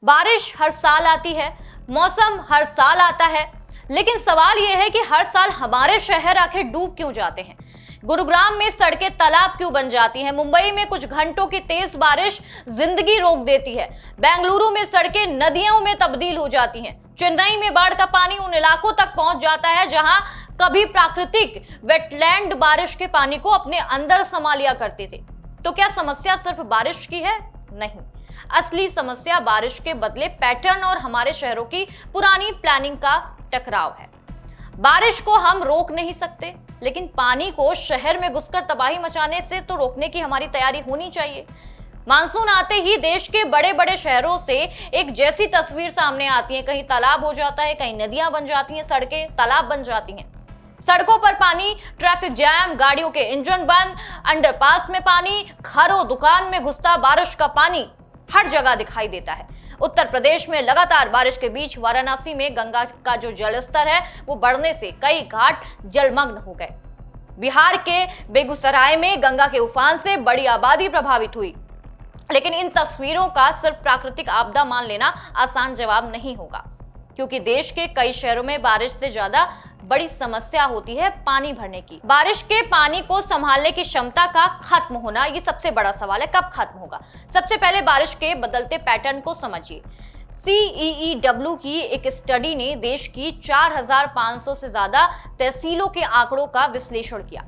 बारिश हर साल आती है, मौसम हर साल आता है, लेकिन सवाल यह है कि हर साल हमारे शहर आखिर डूब क्यों जाते हैं। गुरुग्राम में सड़कें तालाब क्यों बन जाती हैं, मुंबई में कुछ घंटों की तेज बारिश जिंदगी रोक देती है, बेंगलुरु में सड़कें नदियों में तब्दील हो जाती हैं, चेन्नई में बाढ़ का पानी उन इलाकों तक पहुंच जाता है जहां कभी प्राकृतिक वेटलैंड बारिश के पानी को अपने अंदर समा लिया करते थे। तो क्या समस्या सिर्फ बारिश की है? नहीं, असली समस्या बारिश के बदले पैटर्न और हमारे शहरों की पुरानी प्लानिंग का टकराव है। बारिश को हम रोक नहीं सकते, लेकिन पानी को शहर में घुसकर तबाही मचाने से तो रोकने की हमारी तैयारी होनी चाहिए। मानसून आते ही देश के बड़े बड़े शहरों से एक जैसी तस्वीर सामने आती है, कहीं तालाब हो जाता है, कहीं नदियां बन जाती हैं, सड़कें तालाब बन जाती हैं, सड़कों पर पानी, ट्रैफिक जैम, गाड़ियों के इंजन बंद, अंडरपास में पानी, घरों दुकान में घुसता बारिश का पानी हर जगह दिखाई देता है। उत्तर प्रदेश में लगातार बारिश के बीच वाराणसी में गंगा का जो जलस्तर है वो बढ़ने से कई घाट जलमग्न हो गए। बिहार के बेगूसराय में गंगा के उफान से बड़ी आबादी प्रभावित हुई। लेकिन इन तस्वीरों का सिर्फ प्राकृतिक आपदा मान लेना आसान जवाब नहीं होगा, क्योंकि देश के कई शहरों में बारिश से ज्यादा बड़ी समस्या होती है पानी भरने की। बारिश के पानी को संभालने की क्षमता का खत्म होना, ये सबसे बड़ा सवाल है। कब खत्म होगा? सबसे पहले बारिश के बदलते पैटर्न को समझिए। CEEW की एक स्टडी ने देश की 4500 से ज्यादा तहसीलों के आंकड़ों का विश्लेषण किया।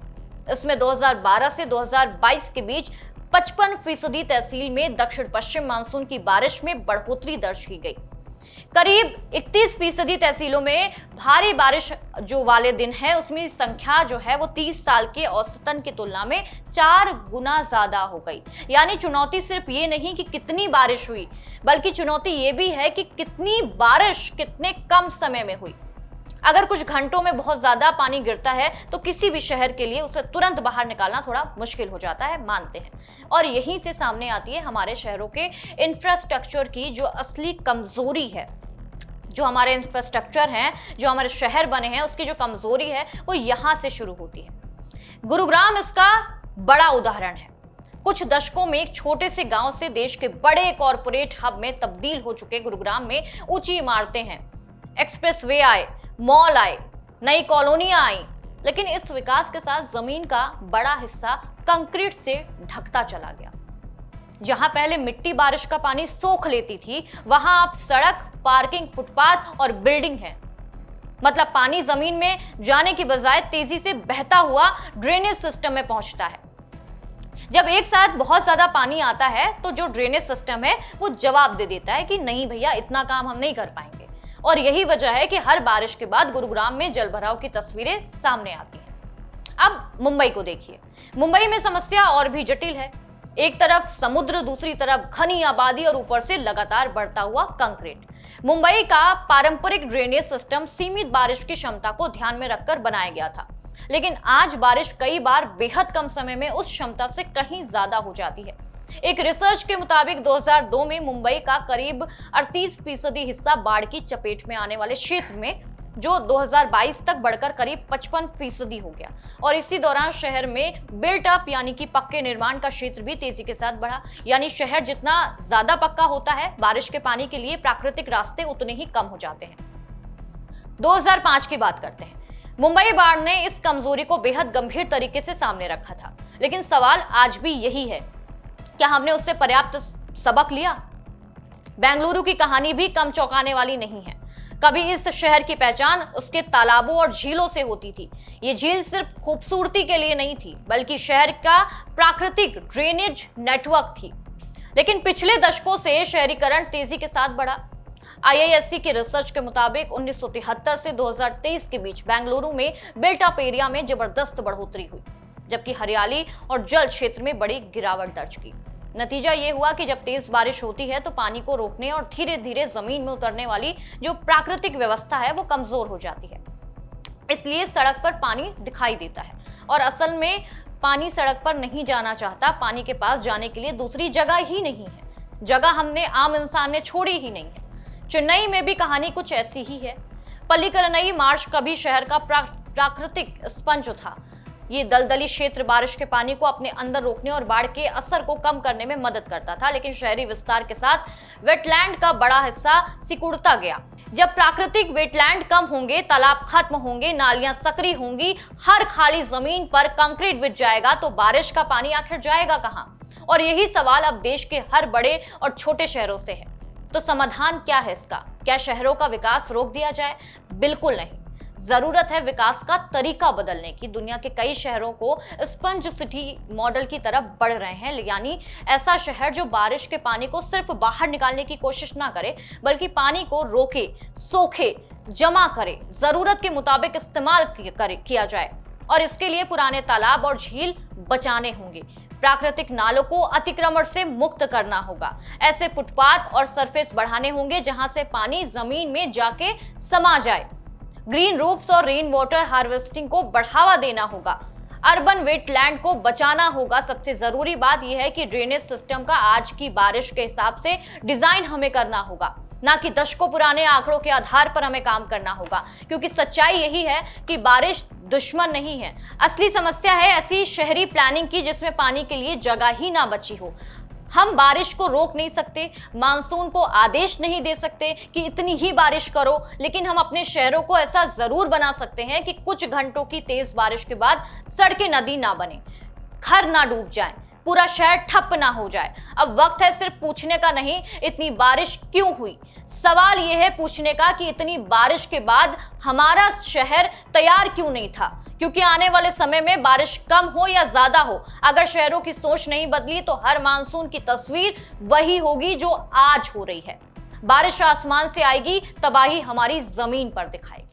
इसमें 2012 से 2022 के बीच 55% तहसील में दक्षिण पश्चिम मानसून की बारिश में बढ़ोतरी दर्ज की गई। करीब 31% तहसीलों में भारी बारिश जो वाले दिन है उसमें संख्या जो है वो 30 साल के औसतन की तुलना में 4 गुना ज्यादा हो गई। यानी चुनौती सिर्फ ये नहीं कि कितनी बारिश हुई, बल्कि चुनौती ये भी है कि कितनी बारिश कितने कम समय में हुई। अगर कुछ घंटों में बहुत ज्यादा पानी गिरता है तो किसी भी शहर के लिए उसे तुरंत बाहर निकालना थोड़ा मुश्किल हो जाता है, मानते हैं। और यहीं से सामने आती है हमारे शहरों के इंफ्रास्ट्रक्चर की जो असली कमजोरी है। जो हमारे इंफ्रास्ट्रक्चर हैं, जो हमारे शहर बने हैं, उसकी जो कमजोरी है वो यहां से शुरू होती है। गुरुग्राम इसका बड़ा उदाहरण है। कुछ दशकों में एक छोटे से गांव से देश के बड़े कॉरपोरेट हब में तब्दील हो चुके गुरुग्राम में ऊंची इमारतें हैं, एक्सप्रेसवे आए, मॉल आए, नई कॉलोनियां आई, लेकिन इस विकास के साथ जमीन का बड़ा हिस्सा कंक्रीट से ढकता चला गया। जहां पहले मिट्टी बारिश का पानी सोख लेती थी, वहां अब सड़क, पार्किंग, फुटपाथ और बिल्डिंग है। मतलब पानी जमीन में जाने की बजाय तेजी से बहता हुआ ड्रेनेज सिस्टम में पहुंचता है। जब एक साथ बहुत ज्यादा पानी आता है तो जो ड्रेनेज सिस्टम है वो जवाब दे देता है कि नहीं भैया, इतना काम हम नहीं कर पाएंगे। और यही वजह है कि हर बारिश के बाद गुरुग्राम में जलभराव की तस्वीरें सामने आती हैं। अब मुंबई को देखिए। मुंबई में समस्या और भी जटिल है। एक तरफ समुद्र, दूसरी तरफ घनी आबादी और ऊपर से लगातार बढ़ता हुआ कंक्रीट। मुंबई का पारंपरिक ड्रेनेज सिस्टम सीमित बारिश की क्षमता को ध्यान में रखकर बनाया गया था, लेकिन आज बारिश कई बार बेहद कम समय में उस क्षमता से कहीं ज्यादा हो जाती है। एक रिसर्च के मुताबिक 2002 में मुंबई का करीब 38% हिस्सा बाढ़ की चपेट में आने वाले क्षेत्र में, जो 2022 तक बढ़कर करीब 55% हो गया। और इसी दौरान शहर में बिल्ट अप यानी कि पक्के निर्माण का क्षेत्र भी तेजी के साथ बढ़ा। यानी शहर जितना ज्यादा पक्का होता है, बारिश के पानी के लिए प्राकृतिक रास्ते उतने ही कम हो जाते हैं। 2005 की बात करते हैं। मुंबई बाढ़ ने इस कमजोरी को बेहद गंभीर तरीके से सामने रखा था, लेकिन सवाल आज भी यही है, क्या हमने उससे पर्याप्त सबक लिया? बेंगलुरु की कहानी भी कम चौंकाने वाली नहीं है। कभी इस शहर की पहचान उसके तालाबों और झीलों से होती थी। ये झील सिर्फ खूबसूरती के लिए नहीं थी, बल्कि शहर का प्राकृतिक ड्रेनेज नेटवर्क थी। लेकिन पिछले दशकों से शहरीकरण तेजी के साथ बढ़ा। IISc के रिसर्च के मुताबिक 1973 से 2023 के बीच बेंगलुरु में बिल्ट अप एरिया में जबरदस्त बढ़ोतरी हुई, जबकि हरियाली और जल क्षेत्र में बड़ी गिरावट दर्ज की। नतीजा ये हुआ कि जब तेज बारिश होती है तो पानी को रोकने और धीरे धीरे जमीन में उतरने वाली जो प्राकृतिक व्यवस्था है वो कमजोर हो जाती है। इसलिए सड़क पर पानी दिखाई देता है, और असल में पानी सड़क पर नहीं जाना चाहता। पानी के पास जाने के लिए दूसरी जगह ही नहीं है। जगह हमने आम इंसान ने छोड़ी ही नहीं है। चेन्नई में भी कहानी कुछ ऐसी ही है। पल्लिकरनई मार्श कभी शहर का प्राकृतिक स्पंज था। ये दलदली क्षेत्र बारिश के पानी को अपने अंदर रोकने और बाढ़ के असर को कम करने में मदद करता था, लेकिन शहरी विस्तार के साथ वेटलैंड का बड़ा हिस्सा सिकुड़ता गया। जब प्राकृतिक वेटलैंड कम होंगे, तालाब खत्म होंगे, नालियां सक्रिय होंगी, हर खाली जमीन पर कंक्रीट बिछ जाएगा, तो बारिश का पानी आखिर जाएगा कहां? और यही सवाल अब देश के हर बड़े और छोटे शहरों से है। तो समाधान क्या है इसका? क्या शहरों का विकास रोक दिया जाए? बिल्कुल नहीं। जरूरत है विकास का तरीका बदलने की। दुनिया के कई शहरों को स्पंज सिटी मॉडल की तरफ बढ़ रहे हैं, यानी ऐसा शहर जो बारिश के पानी को सिर्फ बाहर निकालने की कोशिश ना करे, बल्कि पानी को रोके, सोखे, जमा करे, जरूरत के मुताबिक इस्तेमाल किया जाए। और इसके लिए पुराने तालाब और झील बचाने होंगे, प्राकृतिक नालों को अतिक्रमण से मुक्त करना होगा, ऐसे फुटपाथ और सरफेस बढ़ाने होंगे जहां से पानी जमीन में जाके समा जाए, ग्रीन रूफ्स और रेन वाटर हार्वेस्टिंग को बढ़ावा देना होगा, अर्बन वेटलैंड को बचाना होगा। सबसे जरूरी बात यह है कि ड्रेनेज सिस्टम का आज की बारिश के हिसाब से डिजाइन हमें करना होगा, ना कि दशकों पुराने आंकड़ों के आधार पर हमें काम करना होगा, क्योंकि सच्चाई यही है कि बारिश दुश्मन नहीं है। असली समस्या है ऐसी शहरी प्लानिंग की जिसमें पानी के लिए जगह ही ना बची हो। हम बारिश को रोक नहीं सकते, मानसून को आदेश नहीं दे सकते कि इतनी ही बारिश करो, लेकिन हम अपने शहरों को ऐसा जरूर बना सकते हैं कि कुछ घंटों की तेज बारिश के बाद सड़कें नदी ना बने, घर ना डूब जाएं, पूरा शहर ठप ना हो जाए। अब वक्त है सिर्फ पूछने का नहीं, इतनी बारिश क्यों हुई? सवाल यह है पूछने का कि इतनी बारिश के बाद हमारा शहर तैयार क्यों नहीं था? क्योंकि आने वाले समय में बारिश कम हो या ज्यादा हो, अगर शहरों की सोच नहीं बदली तो हर मानसून की तस्वीर वही होगी जो आज हो रही है। बारिश आसमान से आएगी, तबाही हमारी जमीन पर दिखाएगी।